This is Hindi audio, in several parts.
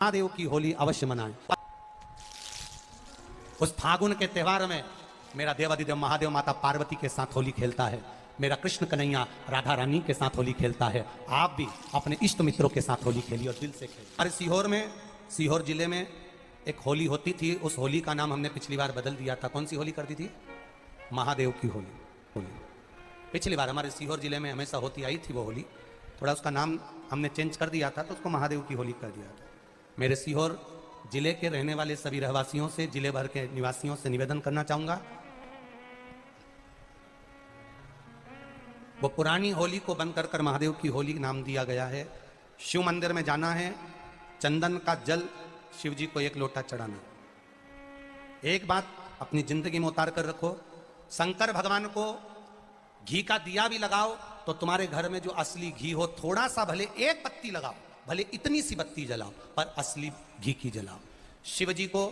महादेव की होली अवश्य मनाएं। उस फागुन के त्योहार में मेरा देवाधिदेव महादेव माता पार्वती के साथ होली खेलता है, मेरा कृष्ण कन्हैया राधा रानी के साथ होली खेलता है। आप भी अपने इष्ट मित्रों के साथ होली खेलिए और दिल से खेलिए। अरे सीहोर जिले में एक होली होती थी, उस होली का नाम हमने पिछली बार बदल दिया था। कौन सी होली कर दी थी? महादेव की होली। पिछली बार हमारे सीहोर जिले में हमेशा होती आई थी वो होली, थोड़ा उसका नाम हमने चेंज कर दिया था, तो उसको महादेव की होली कर दिया था। मेरे सीहोर जिले के रहने वाले सभी रहवासियों से, जिले भर के निवासियों से निवेदन करना चाहूंगा, वो पुरानी होली को बंद कर महादेव की होली नाम दिया गया है। शिव मंदिर में जाना है, चंदन का जल शिव जी को 1 लोटा चढ़ाना। एक बात अपनी जिंदगी में उतार कर रखो, शंकर भगवान को घी का दिया भी लगाओ तो तुम्हारे घर में जो असली घी हो, थोड़ा सा भले 1 पत्ती लगाओ, भले इतनी सी बत्ती जलाओ, पर असली घी की जलाओ। शिव जी को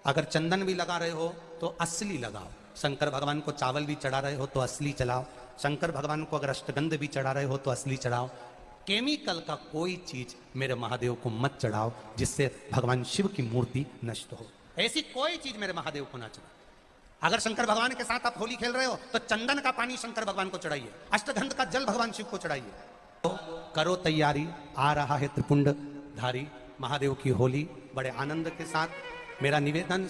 अगर चंदन भी लगा रहे हो तो असली लगाओ। शंकर भगवान को चावल भी चढ़ा रहे हो तो असली चढ़ाओ। शंकर भगवान को अगर अष्टगंध भी चढ़ा रहे हो तो असली चढ़ाओ। केमिकल का कोई चीज मेरे महादेव को मत चढ़ाओ जिससे भगवान शिव की मूर्ति नष्ट हो। ऐसी कोई चीज मेरे महादेव को ना चढ़ाओ। अगर शंकर भगवान के साथ आप होली खेल रहे हो तो चंदन का पानी शंकर भगवान को चढ़ाइए, अष्टगंध का जल भगवान शिव को चढ़ाइए। तो करो तैयारी, आ रहा है त्रिपुंडधारी महादेव की होली। बड़े आनंद के साथ मेरा निवेदन,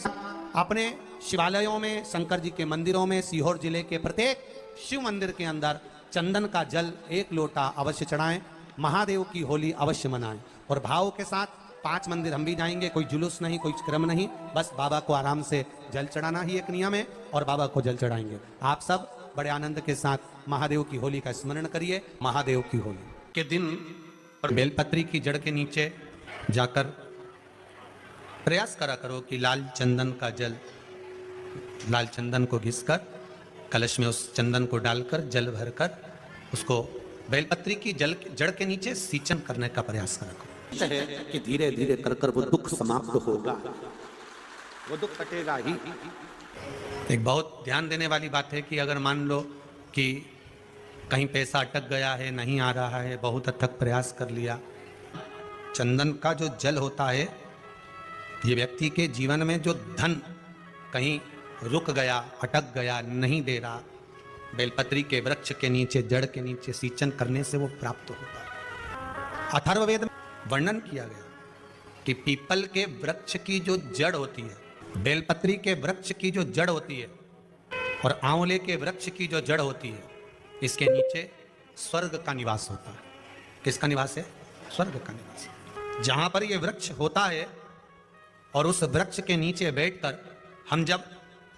अपने शिवालयों में, शंकर जी के मंदिरों में, सीहोर जिले के प्रत्येक शिव मंदिर के अंदर चंदन का जल 1 लोटा अवश्य चढ़ाएं, महादेव की होली अवश्य मनाएं। और भाव के साथ 5 मंदिर हम भी जाएंगे, कोई जुलूस नहीं, कोई क्रम नहीं, बस बाबा को आराम से जल चढ़ाना ही एक नियम है और बाबा को जल चढ़ाएंगे। आप सब बड़े आनंद के साथ महादेव की होली का स्मरण करिए। महादेव की होली के दिन और बेलपत्री की जड़ के नीचे जाकर प्रयास करा करो कि लाल चंदन का जल, लाल चंदन को घिसकर कलश में उस चंदन को डालकर जल भरकर उसको बेलपत्री की जड़ के नीचे सिंचन करने का प्रयास करा करो। है कि धीरे धीरे कर वो दुख समाप्त होगा, वो दुख कटेगा ही। एक बहुत ध्यान देने वाली बात है कि अगर मान लो कि कहीं पैसा अटक गया है, नहीं आ रहा है, बहुत अथक प्रयास कर लिया, चंदन का जो जल होता है, ये व्यक्ति के जीवन में जो धन कहीं रुक गया, अटक गया, नहीं दे रहा, बेलपत्री के वृक्ष के नीचे, जड़ के नीचे सिंचन करने से वो प्राप्त होता है। अथर्ववेद में वर्णन किया गया कि पीपल के वृक्ष की जो जड़ होती है, बेलपत्री के वृक्ष की जो जड़ होती है और आंवले के वृक्ष की जो जड़ होती है, इसके नीचे स्वर्ग का निवास होता है। किसका निवास है? स्वर्ग का निवास। जहां पर यह वृक्ष होता है और उस वृक्ष के नीचे बैठकर हम जब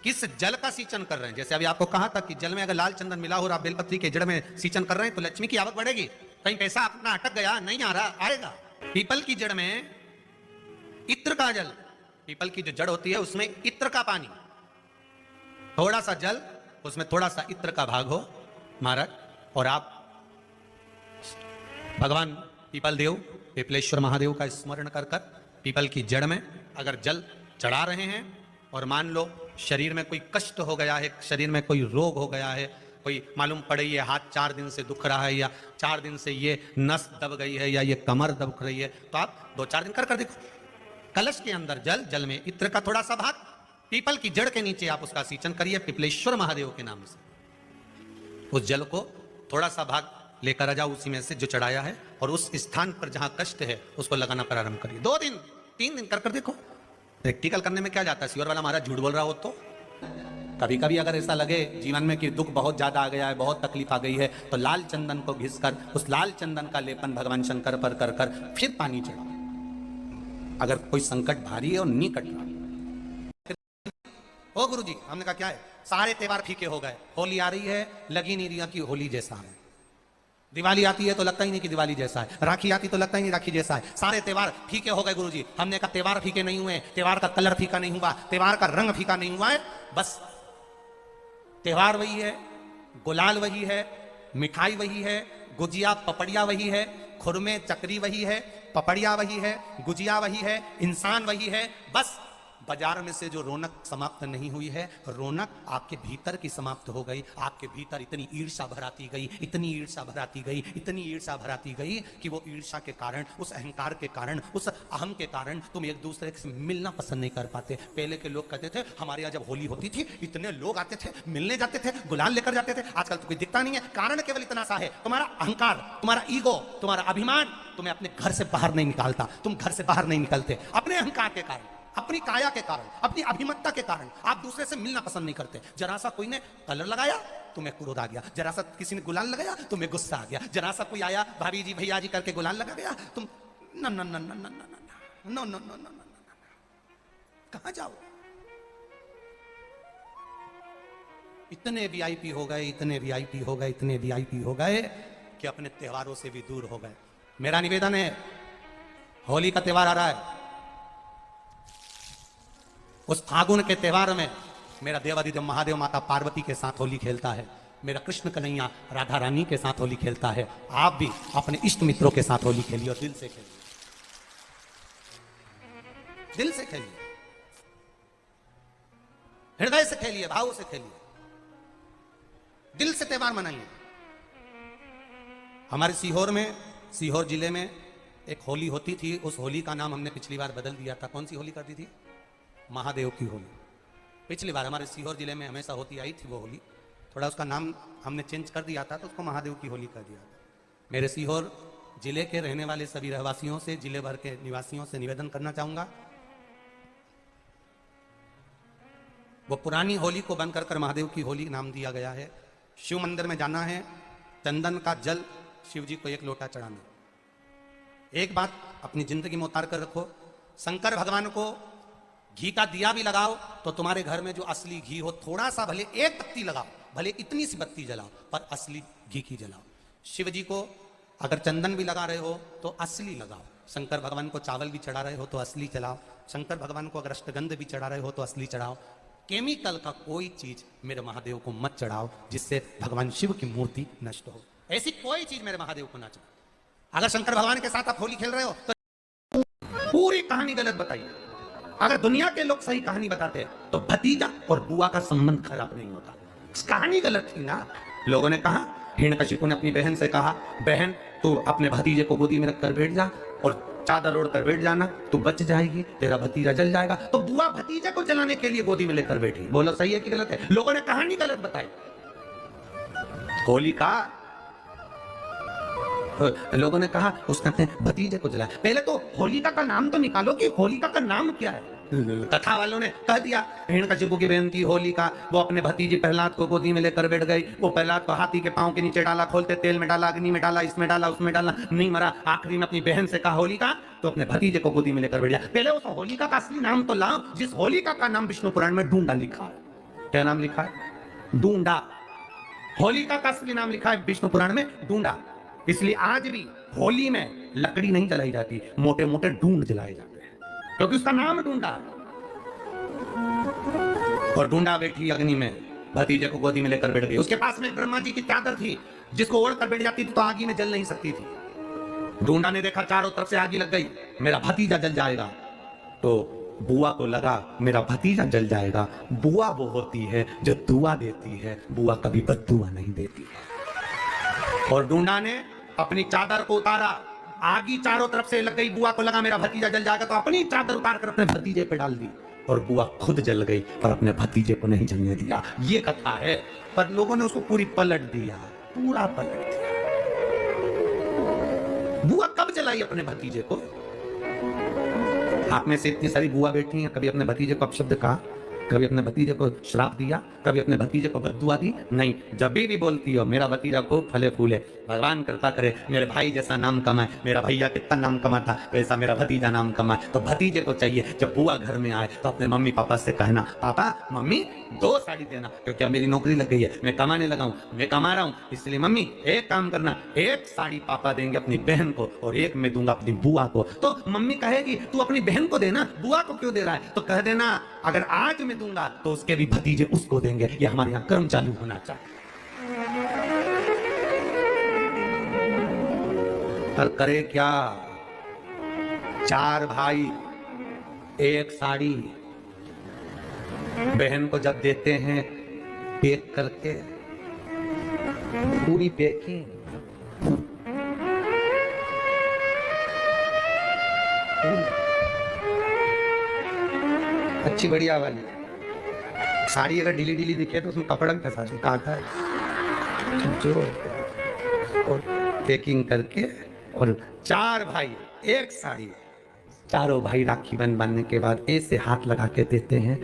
किस जल का सिंचन कर रहे हैं, जैसे अभी आपको कहा था कि जल में अगर लाल चंदन मिला हो और आप बेलपत्री के जड़ में सिंचन कर रहे हैं तो लक्ष्मी की आवक बढ़ेगी। कहीं पैसा अपना अटक गया, नहीं आ रहा, आएगा। पीपल की जड़ में इत्र का जल, पीपल की जो जड़ होती है उसमें इत्र का पानी, थोड़ा सा जल, उसमें थोड़ा सा इत्र का भाग हो महाराज, और आप भगवान पीपल देव, पीपलेश्वर महादेव का स्मरण कर कर पीपल की जड़ में अगर जल चढ़ा रहे हैं और मान लो शरीर में कोई कष्ट हो गया है, शरीर में कोई रोग हो गया है, कोई मालूम पड़े ये हाथ 4 दिन से दुख रहा है, या 4 दिन से ये नस दब गई है, या ये कमर दब रही है, तो आप 2-4 दिन कर देखो। कलश के अंदर जल में इत्र का थोड़ा सा भाग, पीपल की जड़ के नीचे आप उसका सिंचन करिए पिपलेश्वर महादेव के नाम से। उस जल को थोड़ा सा भाग लेकर आ जाओ उसी में से जो चढ़ाया है, और उस स्थान पर जहां कष्ट है उसको लगाना प्रारंभ करिए। 2 दिन 3 दिन कर देखो। प्रैक्टिकल करने में क्या जाता है? सीवर वाला महाराज झूठ बोल रहा हो तो कभी कभी अगर ऐसा लगे जीवन में कि दुख बहुत ज्यादा आ गया है, बहुत तकलीफ आ गई है, तो लाल चंदन को घिसकर उस लाल चंदन का लेपन भगवान शंकर पर कर कर फिर पानी चढ़ाओ। अगर कोई संकट भारी है और नहीं कट रहा, ओ गुरु जी हमने कहा क्या है, सारे त्योहार फीके हो गए, होली आ रही है, लगी नहीं रही कि होली जैसा है, दिवाली आती है तो लगता ही नहीं कि दिवाली जैसा है, राखी आती तो लगता ही नहीं राखी जैसा है, सारे त्योहार फीके हो गए गुरुजी। हमने कहा त्योहार फीके नहीं हुए, त्योहार का कलर फीका नहीं हुआ, त्योहार का रंग फीका नहीं हुआ है, बस त्योहार वही है, गुलाल वही है, मिठाई वही है, गुजिया पपड़िया वही है, खुरमे चकरी वही है, पपड़िया वही है, गुजिया वही है, इंसान वही है, बस बाजार में से जो रौनक समाप्त नहीं हुई है, रौनक आपके भीतर की समाप्त हो गई। आपके भीतर इतनी ईर्ष्या भराती गई, इतनी ईर्ष्या भराती गई, इतनी ईर्ष्या भराती गई कि वो ईर्ष्या के कारण, उस अहंकार के कारण, उस अहम के कारण तुम एक दूसरे से मिलना पसंद नहीं कर पाते। पहले के लोग कहते थे हमारे यहाँ जब होली होती थी इतने लोग आते थे, मिलने जाते थे, गुलाल लेकर जाते थे। आजकल तो कोई दिखता नहीं है। कारण केवल इतना सा है, तुम्हारा अहंकार, तुम्हारा ईगो, तुम्हारा अभिमान तुम्हें अपने घर से बाहर नहीं निकालता। तुम घर से बाहर नहीं निकलते अपने अहंकार के कारण, अपनी काया के कारण, अपनी अभिमतता के कारण। आप दूसरे से मिलना पसंद नहीं करते। जरा सा कोई ने कलर लगाया तुम्हें क्रोध आ गया, जरा सा किसी ने गुलाल लगाया तुम्हें गुस्सा आ गया, जरा सा कोई आया भाभी जी भैया जी करके गुलाल लगा गया तुम न न न न न न न न न कहां जाओ। इतने वीआईपी हो गए, इतने वीआईपी हो गए, इतने वीआईपी हो गए कि अपने त्योहारों से भी दूर हो गए। मेरा निवेदन है, होली का त्योहार आ रहा है, उस फागुन के त्योहार में मेरा देवाधिदेव महादेव माता पार्वती के साथ होली खेलता है, मेरा कृष्ण कन्हैया राधा रानी के साथ होली खेलता है। आप भी अपने इष्ट मित्रों के साथ होली खेलिए और दिल से खेलिए, दिल से खेलिए, हृदय से खेलिए, भाव से खेलिए, दिल से त्योहार मनाइए। हमारे सीहोर जिले में एक होली होती थी। उस होली का नाम हमने पिछली बार बदल दिया था। कौन सी होली कर दी थी? महादेव की होली। पिछली बार हमारे सीहोर जिले में हमेशा होती आई थी वो होली, थोड़ा उसका नाम हमने चेंज कर दिया था तो उसको महादेव की होली कर दिया था। मेरे सीहोर जिले के रहने वाले सभी रहवासियों से, जिले भर के निवासियों से निवेदन करना चाहूंगा, वो पुरानी होली को बंद कर महादेव की होली नाम दिया गया है। शिव मंदिर में जाना है, चंदन का जल शिव जी को एक लोटा चढ़ाना। एक बात अपनी जिंदगी में उतार कर रखो, शंकर भगवान को घी का दिया भी लगाओ तो तुम्हारे घर में जो असली घी हो, थोड़ा सा भले एक बत्ती लगाओ, भले इतनी सी बत्ती जलाओ, पर असली घी की जलाओ। शिव जी को अगर चंदन भी लगा रहे हो तो असली लगाओ। शंकर भगवान को चावल भी चढ़ा रहे हो तो असली चढ़ाओ। शंकर भगवान को अगर अष्टगंध भी चढ़ा रहे हो तो असली चढ़ाओ। केमिकल का कोई चीज मेरे महादेव को मत चढ़ाओ जिससे भगवान शिव की मूर्ति नष्ट हो। ऐसी कोई चीज मेरे महादेव को ना चढ़ाओ। अगर शंकर भगवान के साथ आप होली खेल रहे हो तो पूरी कहानी गलत बताइए। अगर दुनिया के लोग सही कहानी बताते हैं तो भतीजा और बुआ का संबंध खराब नहीं होता। कहानी गलत थी ना। लोगों ने कहा, हिरण्यकशिपु ने अपनी बहन से कहा, बहन तू अपने भतीजे को गोदी में रखकर बैठ जा और चादर ओढ़ कर बैठ जाना, तू बच जाएगी, तेरा भतीजा जल जाएगा। तो बुआ भतीजे को जलाने के लिए गोदी में लेकर बैठी। बोलो सही है कि गलत है? लोगों ने कहानी गलत बताई। होलिका, लोगों ने कहा उसने अपने भतीजे को जलाया। पहले तो होलिका का नाम तो निकालो कि होलिका का नाम क्या है। कथा वालों ने कह दिया हिरण्यकशिपु की बहन थी होलिका, वो अपने भतीजे प्रहलाद को गोदी में लेकर बैठ गई। वो प्रहलाद को हाथी के पांव के नीचे डाला, खोलते तेल में डाला, अग्नि में डाला, इसमें डाला, उसमें डाला, नहीं मरा। आखिरी में अपनी बहन से कहा होलिका, तो अपने भतीजे को गोदी में लेकर बैठ गया। पहले उस होलिका का असली नाम तो लाओ, जिस होलिका का नाम विष्णु पुराण में ढूंढा लिखा है। क्या नाम लिखा है? ढूंढा। होलिका का असली नाम लिखा है विष्णु पुराण में ढूंढा। इसलिए आज भी होली में लकड़ी नहीं जलाई जाती, मोटे मोटे ढूंढ जलाए जाते हैं, क्योंकि उसका नाम ढूंढा। और ढूंढा बैठी अग्नि में, भतीजे को गोदी में लेकर बैठ गई। उसके पास में ब्रह्मा जी की चादर थी, जिसको ओढ़ कर बैठ जाती थी तो आगी में जल नहीं सकती थी। ढूंढा ने देखा चारों तरफ से आगी लग गई, मेरा भतीजा जल जाएगा। तो बुआ को लगा मेरा भतीजा जल जाएगा। बुआ वो होती है जो दुआ देती है, बुआ कभी बद्दुआ नहीं देती है। और ढूंढा ने अपनी चादर को उतारा, आगी चारों तरफ से लग गई। बुआ को लगा मेरा भतीजा जल जाएगा, तो अपनी चादर उतार कर अपने भतीजे पे डाल दी और बुआ खुद जल गई, पर अपने भतीजे को नहीं जलने दिया। ये कथा है, पर लोगों ने उसको पूरी पलट दिया, पूरा पलट दिया। बुआ कब जलाई अपने भतीजे को? आप में से इतनी सारी बुआ बैठी हैं, कभी अपने भतीजे को अपशब्द कहा? कभी अपने भतीजे को श्राप दिया? कभी अपने भतीजे को बद्दुआ दी? नहीं। जब भी बोलती हो मेरा भतीजा खूब फले फूले, भगवान कृपा करे मेरे भाई जैसा नाम कमाए, मेरा भैया कितना नाम कमाता वैसा मेरा भतीजा नाम कमाए, तो भतीजे को चाहिए जब बुआ घर में आए तो अपने मम्मी पापा से कहना, पापा मम्मी 2 साड़ी देना, क्योंकि अब मेरी नौकरी लग गई है, मैं कमाने लगा हूँ, मैं कमा रहा हूँ, इसलिए मम्मी एक काम करना, 1 साड़ी पापा देंगे अपनी बहन को और 1 मैं दूंगा अपनी बुआ को। तो मम्मी कहेगी तू अपनी बहन को देना, बुआ को क्यों दे रहा है? तो कह देना अगर आज मैं दूंगा तो उसके भी भतीजे उसको देंगे। ये हमारे यहाँ कर्म चालू होना चाहिए। पर करे क्या? 4 भाई 1 साड़ी, बहन को जब देते हैं पैक करके, पूरी पैकिंग, अच्छी बढ़िया वाली साड़ी अगर ढीली ढीली दिखे तो उसमें कपड़ा कैसा काटा जो, और पैकिंग करके, और 4 भाई एक साड़ी, चारों भाई राखी बांधने के बाद ऐसे हाथ लगा के देते हैं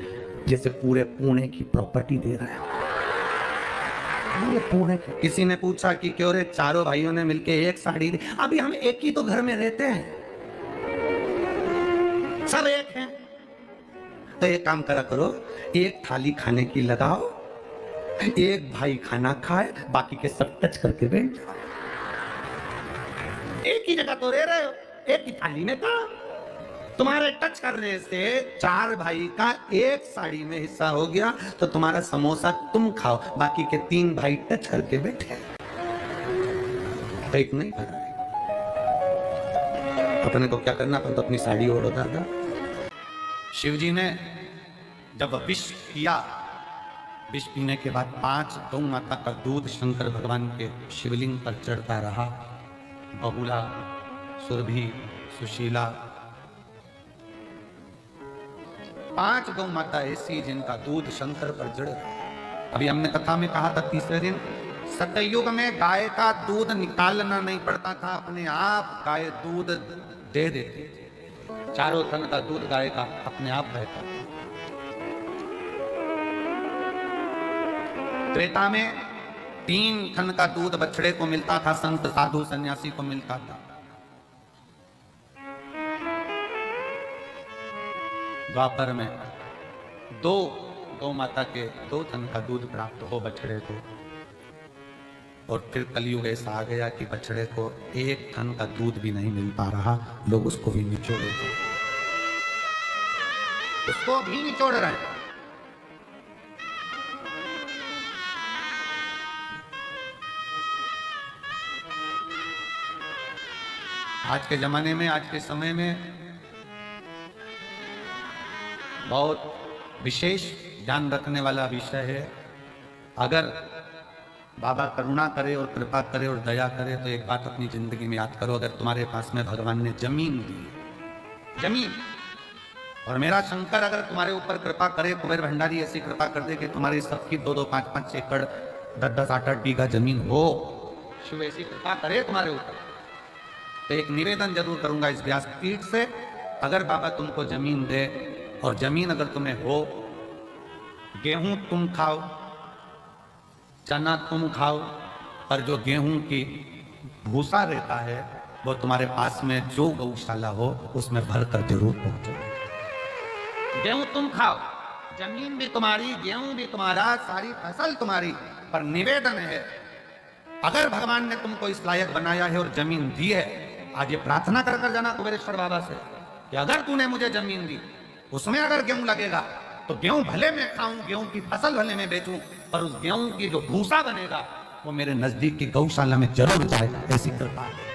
जैसे पूरे पुणे की प्रॉपर्टी दे रहे हैं। पुणे किसी ने पूछा कि क्यों रे, चारों भाइयों ने मिलके एक साड़ी दी। अभी हम एक ही तो घर में रहते हैं, सब एक हैं, तो एक काम करा करो, एक थाली खाने की लगाओ, एक भाई खाना खाए, बाकी के सब टच करके बैठ जाओ। एक ही जगह तो रह रहे हो, एक ही थाली में था। तुम्हारे टच करने से 4 भाई का एक साड़ी में हिस्सा हो गया, तो तुम्हारा समोसा तुम खाओ, बाकी के 3 भाई टच करके बैठे। एक नहीं कर रहे, अपने को क्या करना, अपन तो अपनी साड़ी ओढ़ होता था। शिव जी ने जब विष किया, विष पीने के बाद 5 गौ माता का दूध शंकर भगवान के शिवलिंग पर चढ़ता रहा। बहुला, सुरभि, सुशीला, 5 गौ माता ऐसी जिनका दूध शंकर पर जड़। अभी हमने कथा में कहा था तीसरे दिन, सतयुग में गाय का दूध निकालना नहीं पड़ता था, अपने आप गाय दूध दे देती थी। चारों थन का दूध गाय का अपने आप बहता था। त्रेता में 3 थन का दूध बछड़े को मिलता था, संत साधु सन्यासी को मिलता था। द्वापर में 2 गौ माता के 2 थन का दूध प्राप्त हो बछड़े को, और फिर कलयुग ऐसा आ गया कि बछड़े को 1 थन का दूध भी नहीं मिल पा रहा, लोग उसको भी निचोड़ रहे हैं, उसको भी निचोड़ रहे हैं। आज के जमाने में, आज के समय में बहुत विशेष ध्यान रखने वाला विषय है। अगर बाबा करुणा करे और कृपा करे और दया करे तो एक बात अपनी जिंदगी में याद करो, अगर तुम्हारे पास में भगवान ने जमीन दी, जमीन, और मेरा शंकर अगर तुम्हारे ऊपर कृपा करे, कुबेर भंडारी ऐसी कृपा कर दे कि तुम्हारी सबकी 2-2, 5-5 एकड़, 10-10, 8-8 बीघा जमीन हो, शिव ऐसी कृपा करे तुम्हारे ऊपर, तो एक निवेदन जरूर करूंगा इस व्यासपीठ से, अगर बाबा तुमको जमीन दे, और जमीन अगर तुम्हें हो, गेहूं तुम खाओ, चना तुम खाओ, पर जो गेहूं की भूसा रहता है वो तुम्हारे पास में जो गौशाला हो उसमें भर कर जरूर पहुंचो। गेहूं तुम खाओ, जमीन भी तुम्हारी, गेहूं भी तुम्हारा, सारी फसल तुम्हारी, पर निवेदन है, अगर भगवान ने तुमको इस लायक बनाया है और जमीन दी है, आज ये प्रार्थना कर कर जाना कुबेरेश्वर बाबा से कि अगर तूने मुझे जमीन दी, उसमें अगर गेहूं लगेगा तो गेहूं भले मैं खाऊं, गेहूं की फसल भले मैं बेचूं, पर उस गेहूं की जो भूसा बनेगा वो मेरे नजदीक की गौशाला में जरूर जाए, ऐसी कृपा है।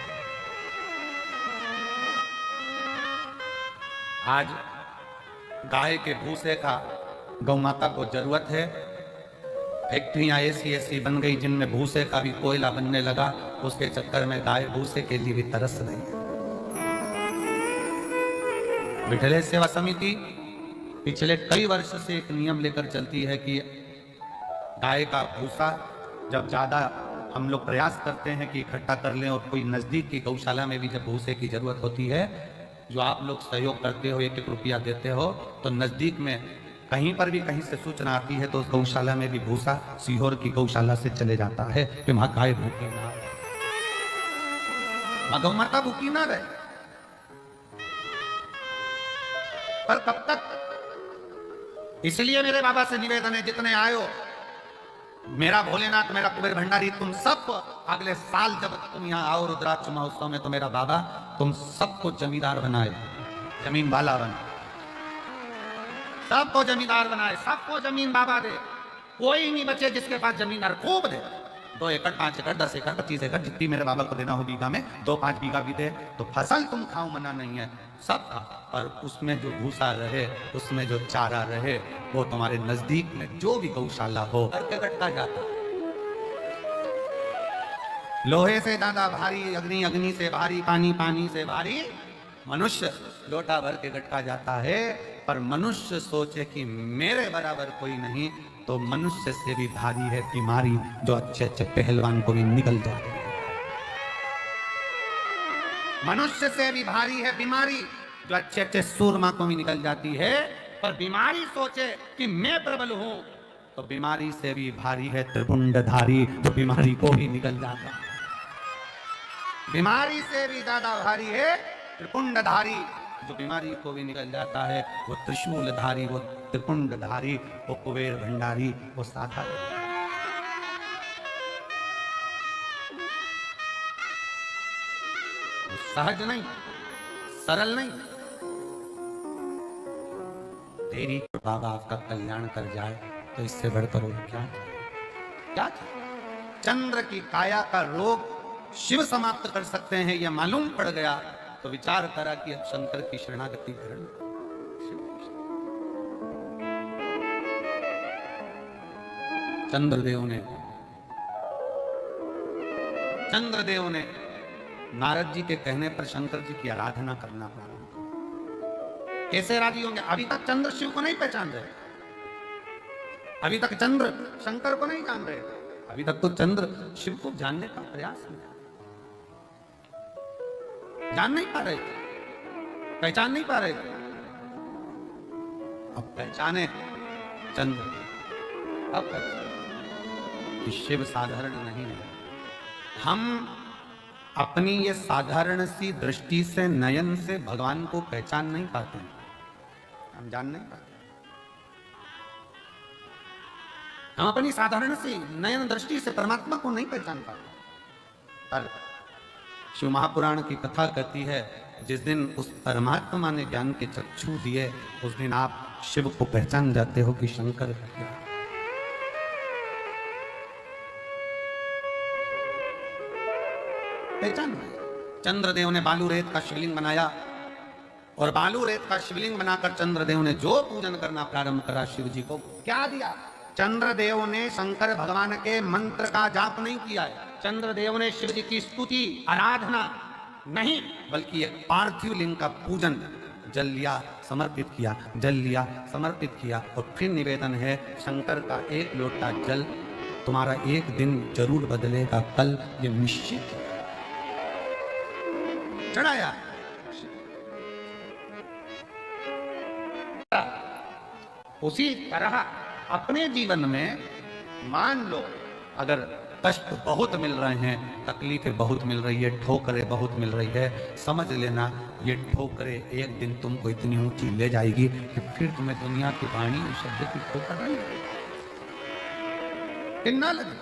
आज गाय के भूसे का गौ माता को जरूरत है। फैक्ट्रियां ऐसी ऐसी बन गई जिनमें भूसे का भी कोयला बनने लगा, उसके चक्कर में गाय भूसे के लिए भी तरस रही है। विठलेश सेवा समिति पिछले कई वर्ष से एक नियम लेकर चलती है कि गाय का भूसा जब ज्यादा हम लोग प्रयास करते हैं कि इकट्ठा कर लें, और कोई नजदीक की गौशाला में भी जब भूसे की जरूरत होती है, जो आप लोग सहयोग करते हो, 1-1 रुपया देते हो, तो नजदीक में कहीं पर भी कहीं से सूचना आती है तो उस गौशाला में भी भूसा सीहोर की गौशाला से चले जाता है कि वहां गाय भूखी ना रहे, गौ माता भूखी ना रहे। पर कब तक? इसलिए मेरे बाबा से निवेदन है, जितने आयो, मेरा भोलेनाथ, मेरा कुबेर भंडारी, तुम सब अगले साल जब तुम यहाँ आओ रुद्राक्ष महोत्सव में, तो मेरा बाबा तुम सबको जमींदार बनाए, जमीन वाला बनाए, सबको जमींदार बनाए, सबको जमीन बाबा दे, कोई नहीं बचे जिसके पास जमीन, खूब दे, 2 एकड़ 5 एकड़ 10 एकड़ 25 एकड़ जितनी मेरे बाबा को देना हो बीघा में 2-5 बीघा भी दे, तो फसल तुम खाओ मना नहीं है, सब खा, और उसमें जो भूसा रहे, उसमें जो चारा रहे, वो तुम्हारे नजदीक में जो भी गौशाला हो करके कटता जाता। लोहे से ज्यादा भारी अग्नि, अग्नि से भारी पानी, पानी से भारी मनुष्य, लोटा भर के गटका जाता है। पर मनुष्य सोचे कि मेरे बराबर कोई नहीं, तो मनुष्य से भी भारी है बीमारी, जो अच्छे अच्छे पहलवान को भी निकल जाती है। मनुष्य से भी भारी है बीमारी, जो अच्छे अच्छे सूरमा को भी निकल जाती है। पर बीमारी सोचे कि मैं प्रबल हूं, तो बीमारी से भी भारी है त्रिपुंडधारी, जो बीमारी को भी निकल जाता है। बीमारी से भी ज्यादा भारी है त्रिपुंडधारी, जो बीमारी को भी निकल जाता है। वो त्रिशूलधारी, वो त्रिपुंडधारी, वो कुबेर भंडारी, वो साधा। सहज नहीं, सरल नहीं। तेरी बाबा आपका कल्याण कर जाए तो इससे बढ़कर और क्या? चंद्र की काया का रोग शिव समाप्त कर सकते हैं, यह मालूम पड़ गया तो विचार करा कि अब शंकर की शरणागति करें। चंद्रदेव ने नारद जी के कहने पर शंकर जी की आराधना करना प्रारंभ किया। कैसे राजी होंगे? अभी तक चंद्र शिव को नहीं पहचान रहे, अभी तक चंद्र शंकर को नहीं जान रहे, अभी तक तो चंद्र शिव को जानने का प्रयास किया, जान नहीं पा रहे, पहचान नहीं पा रहे। अब पहचाने चंद्र, अब पहचाने शिव साधारण नहीं है। हम अपनी ये साधारण सी दृष्टि से, नयन से भगवान को पहचान नहीं पाते, हम जान नहीं पाते। हम अपनी साधारण सी नयन दृष्टि से परमात्मा को नहीं पहचान पाते। पर शिव महापुराण की कथा कहती है, जिस दिन उस परमात्मा ने ज्ञान के चक्षु दिए, उस दिन आप शिव को पहचान जाते हो कि शंकर क्या। पहचान। चंद्रदेव ने बालू रेत का शिवलिंग बनाया, और बालू रेत का शिवलिंग बनाकर चंद्रदेव ने जो पूजन करना प्रारंभ करा, शिव जी को क्या दिया? चंद्रदेव ने शंकर भगवान के मंत्र का जाप नहीं किया है, चंद्रदेव ने शिव जी की स्तुति आराधना नहीं, बल्कि एक पार्थिव लिंग का पूजन, जल लिया समर्पित किया, जल लिया समर्पित किया। और फिर निवेदन है, शंकर का एक लोटा जल तुम्हारा एक दिन जरूर बदलेगा, कल ये निश्चित चढ़ाया। उसी तरह अपने जीवन में मान लो, अगर कष्ट बहुत मिल रहे हैं, तकलीफें बहुत मिल रही है, ठोकरें बहुत मिल रही है, समझ लेना ये ठोकरें एक दिन तुमको इतनी ऊंची ले जाएगी कि फिर तुम्हें दुनिया की वाणी शब्द की ठोकर नहीं लगेगी, ना लगे।